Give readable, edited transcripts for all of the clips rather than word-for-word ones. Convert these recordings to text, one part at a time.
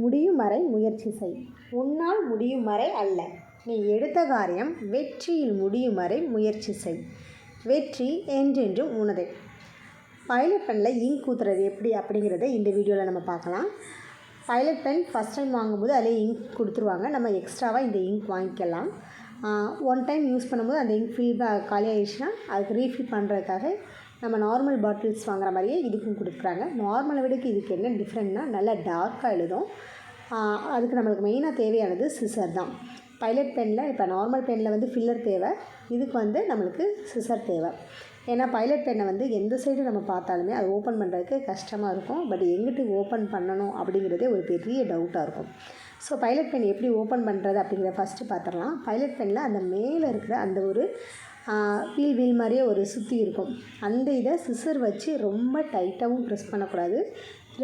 முடியும் வரை முயற்சி செய். உன்னால் முடியும் வரை அல்ல, நீ எடுத்த காரியம் வெற்றியில் முடியும் வரை முயற்சி செய். வெற்றி என்றென்றும் உனதே. பைலட் பெனில் இங்க் ஊற்றுறது எப்படி அப்படிங்கிறத இந்த வீடியோவில் நம்ம பார்க்கலாம். பைலட் பென் ஃபஸ்ட் டைம் வாங்கும்போது அதிலே இங்க் கொடுத்துருவாங்க. நம்ம எக்ஸ்ட்ராவாக இந்த இங்க் வாங்கிக்கலாம். ஒன் டைம் யூஸ் பண்ணும்போது அந்த இங்க் காலி ஆகிடுச்சுன்னா அதுக்கு ரீஃபில் பண்ணுறதுக்காக நம்ம நார்மல் பாட்டில்ஸ் வாங்குற மாதிரியே இதுக்கும் கொடுக்குறாங்க. நார்மலை விடக்கு இதுக்கு என்ன டிஃப்ரெண்ட்னா நல்லா டார்க்காக எழுதும். அதுக்கு நம்மளுக்கு மெயினாக தேவையானது சிசர் தான். பைலட் பெனில் இப்போ நார்மல் பெனில் வந்து ஃபில்லர் தேவை, இதுக்கு வந்து நம்மளுக்கு சிசர் தேவை. ஏன்னா பைலட் பென்னை வந்து எந்த சைடு நம்ம பார்த்தாலுமே அது ஓப்பன் பண்ணுறதுக்கு கஷ்டமாக இருக்கும். பட் எங்கிட்டு ஓப்பன் பண்ணணும் அப்படிங்கிறதே ஒரு பெரிய டவுட்டாக இருக்கும். ஸோ பைலட் பென் எப்படி ஓப்பன் பண்ணுறது அப்படிங்கிறத ஃபஸ்ட்டு பார்த்துடலாம். பைலட் பெனில் அந்த மேலே இருக்கிற அந்த ஒரு வீல் மாதிரியே ஒரு சுற்றி இருக்கும். அந்த இதை சிசர் வச்சு ரொம்ப டைட்டாகவும் ப்ரெஸ் பண்ணக்கூடாது,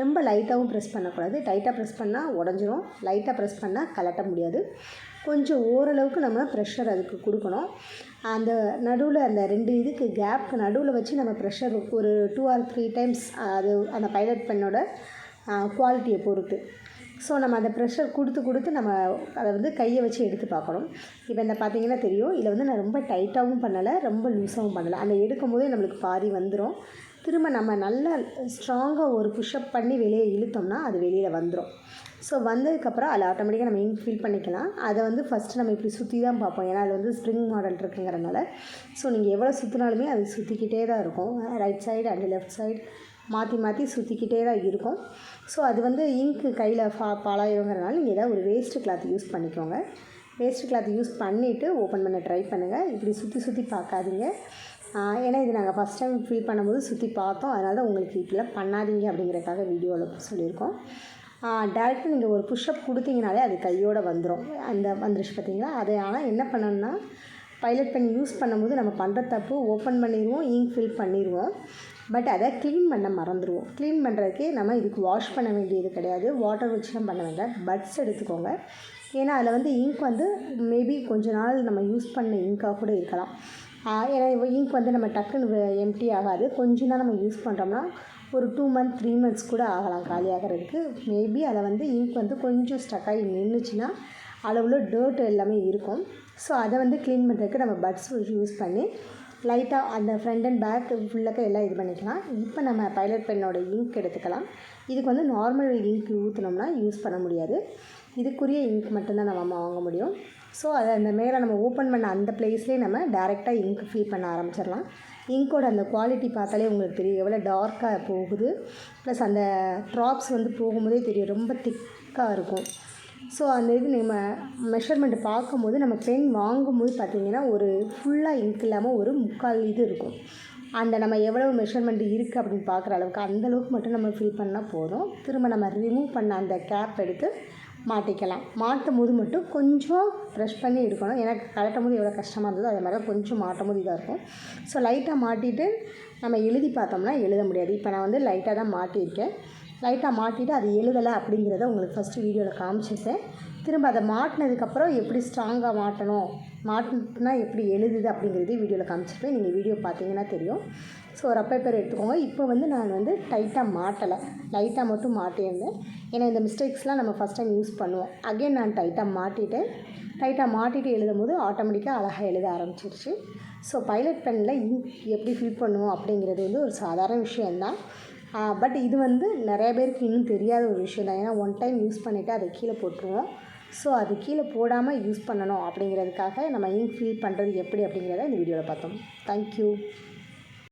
ரொம்ப லைட்டாகவும் ப்ரெஸ் பண்ணக்கூடாது. டைட்டாக ப்ரெஸ் பண்ணால் உடஞ்சிரும், லைட்டாக ப்ரெஸ் பண்ணால் கலட்ட முடியாது. கொஞ்சம் ஓரளவுக்கு நம்ம ப்ரெஷர் அதுக்கு கொடுக்கணும். அந்த நடுவில் அந்த ரெண்டு இதுக்கு கேப்புக்கு நடுவில் வச்சு நம்ம ப்ரெஷர் ஒரு 2 or 3 times, அது அந்த பைலட் பென்னோட குவாலிட்டியை பொறுத்து. ஸோ நம்ம அந்த ப்ரெஷர் கொடுத்து நம்ம அதை வந்து கையை வச்சு எடுத்து பார்க்கணும். இப்போ இந்த பார்த்திங்கன்னா தெரியும், இதில் வந்து நான் ரொம்ப டைட்டாகவும் பண்ணலை, ரொம்ப லூஸாகவும் பண்ணலை. அந்த எடுக்கும் போதே நம்மளுக்கு பாதி வந்துடும். திரும்ப நம்ம நல்லா ஸ்ட்ராங்காக ஒரு புஷ்அப் பண்ணி வெளியே இழுத்தோம்னா அது வெளியில் வந்துடும். ஸோ வந்ததுக்கப்புறம் அதில் ஆட்டோமேட்டிக்காக நம்ம இங்க் ஃபில் பண்ணிக்கலாம். அதை வந்து ஃபஸ்ட்டு நம்ம இப்படி சுற்றி தான் பார்ப்போம், ஏன்னா அது வந்து ஸ்ப்ரிங் மாடல் இருக்குங்கிறனால. ஸோ நீங்கள் எவ்வளோ சுற்றினாலுமே அது சுற்றிக்கிட்டே தான் இருக்கும். Right side and left side மாற்றி சுற்றிக்கிட்டே தான் இருக்கும். ஸோ அது வந்து இங்க்கு கையில் பாலாயிருங்கிறனால நீங்கள் ஏதாவது ஒரு வேஸ்ட்டு கிளாத் யூஸ் பண்ணிக்கோங்க. வேஸ்ட்டு கிளாத் யூஸ் பண்ணிவிட்டு ஓப்பன் பண்ண ட்ரை பண்ணுங்கள். இப்படி சுற்றி பார்க்காதீங்க. ஏன்னா இது நாங்கள் ஃபஸ்ட் டைம் ஃபில் பண்ணும்போது சுற்றி பார்த்தோம், அதனால தான் உங்களுக்கு இப்படிலாம் பண்ணாதீங்க அப்படிங்கிறதுக்காக வீடியோவில் சொல்லியிருக்கோம். டேரெக்டாக நீங்கள் ஒரு புஷ்அப் கொடுத்தீங்கனாலே அது கையோடு வந்துடும். அந்த வந்துருச்சு பார்த்தீங்களா. அதை ஆனால் என்ன பண்ணணும்னா பைலட் பென் யூஸ் பண்ணும்போது நம்ம பண்ணுற தப்பு, ஓப்பன் பண்ணிடுவோம், இங்க் ஃபில் பண்ணிடுவோம். பட் அதை க்ளீன் பண்ண மறந்துடுவோம். க்ளீன் பண்ணுறதுக்கே நம்ம இதுக்கு வாஷ் பண்ண வேண்டியது கிடையாது, வாட்டர் வச்சுலாம் பண்ண வேண்டாம். பட்ஸ் எடுத்துக்கோங்க. ஏன்னா அதில் வந்து இங்க் வந்து மேபி கொஞ்ச நாள் நம்ம யூஸ் பண்ண இங்காக கூட இருக்கலாம். ஏன்னா இங்க் வந்து நம்ம டக்குன்னு எம்டி ஆகாது. கொஞ்ச நாள் நம்ம யூஸ் பண்ணுறோம்னா ஒரு 2 months 3 months கூட ஆகலாம் காலியாகிறதுக்கு. மேபி அதில் வந்து இங்க் வந்து கொஞ்சம் ஸ்டக்காகி நின்றுச்சுன்னா அளவில் டர்ட் எல்லாமே இருக்கும். ஸோ அதை வந்து க்ளீன் பண்ணுறதுக்கு நம்ம பட்ஸ் யூஸ் பண்ணி லைட்டாக அந்த ஃப்ரண்ட் அண்ட் பேக் ஃபுல்லாக எல்லாம் இது பண்ணிக்கலாம். இப்போ நம்ம பைலட் பென்னோட இங்க் எடுத்துக்கலாம். இதுக்கு வந்து நார்மல் இங்க் ஊற்றினோம்னா யூஸ் பண்ண முடியாது, இதுக்குரிய இங்க் மட்டும்தான் நம்ம வாங்க முடியும். ஸோ அதை அந்த மேலே நம்ம ஓப்பன் பண்ண அந்த ப்ளேஸ்லேயே நம்ம டேரெக்டாக இங்க் ஃபில் பண்ண ஆரம்பிச்சிடலாம். இங்க்கோட அந்த குவாலிட்டி பார்த்தாலே உங்களுக்கு தெரியும் எவ்வளோ டார்க்காக போகுது. ப்ளஸ் அந்த ட்ராப்ஸ் வந்து போகும்போதே தெரியும், ரொம்ப திக்காக இருக்கும். ஸோ அந்த இது நம்ம மெஷர்மெண்ட் பார்க்கும்போது நம்ம பென் வாங்கும்போது பார்த்திங்கன்னா ஒரு ஃபுல்லாக இங்க் இல்லாமல் ஒரு 3/4 இது இருக்கும். அந்த நம்ம எவ்வளோ மெஷர்மெண்ட் இருக்குது அப்படின்னு பார்க்குற அளவுக்கு அந்தளவுக்கு மட்டும் நம்ம ஃபில் பண்ணால் போதும். திரும்ப நம்ம ரிமூவ் பண்ண அந்த கேப் எடுத்து மாட்டிக்கலாம். மாட்டும் போது மட்டும் கொஞ்சம் ப்ரெஷ் பண்ணி எடுக்கணும். எனக்கு கலட்டும் போது எவ்வளோ கஷ்டமாக இருந்ததோ அதே மாதிரி கொஞ்சம் மாட்டும் போது இதாக இருக்கும். ஸோ லைட்டாக மாட்டிட்டு நம்ம எழுதி பார்த்தோம்னா எழுத முடியாது. இப்போ நான் வந்து லைட்டாக தான் மாட்டியிருக்கேன். லைட்டாக மாட்டிட்டு அது எழுதலை அப்படிங்கிறத உங்களுக்கு ஃபஸ்ட்டு வீடியோவில் காமிச்சிருக்கேன். திரும்ப அதை மாட்டினதுக்கப்புறம் எப்படி ஸ்ட்ராங்காக மாட்டினா எப்படி எழுதுது அப்படிங்கிறதே வீடியோவில் காமிச்சிருப்பேன். நீங்கள் வீடியோ பார்த்தீங்கன்னா தெரியும். ஸோ ரப்பர் பேர் எடுத்துக்கோங்க. இப்போ வந்து நான் வந்து டைட்டாக மாட்டலை, லைட்டாக மட்டும் மாட்டியிருந்தேன். ஏன்னா இந்த மிஸ்டேக்ஸ்லாம் நம்ம ஃபஸ்ட் டைம் யூஸ் பண்ணுவோம். அகைன் நான் டைட்டாக மாட்டிட்டு எழுதும் போது ஆட்டோமேட்டிக்காக அழகாக எழுத ஆரம்பிச்சிருச்சு. ஸோ பைலட் பெனில் இங்க் எப்படி ஃபில் பண்ணுவோம் அப்படிங்கிறது வந்து ஒரு சாதாரண விஷயந்தான். பட் இது வந்து நிறைய பேருக்கு இன்னும் தெரியாத ஒரு விஷயம் தான். ஏன்னா ஒன் டைம் யூஸ் பண்ணிவிட்டு அதை கீழே போட்டுருவோம். ஸோ அது கீழே போடாமல் யூஸ் பண்ணணும் அப்படிங்கிறதுக்காக நம்ம இங்க் ஃபில் பண்ணுறது எப்படி அப்படிங்கிறத இந்த வீடியோவில் பார்த்தோம். தேங்க்யூ.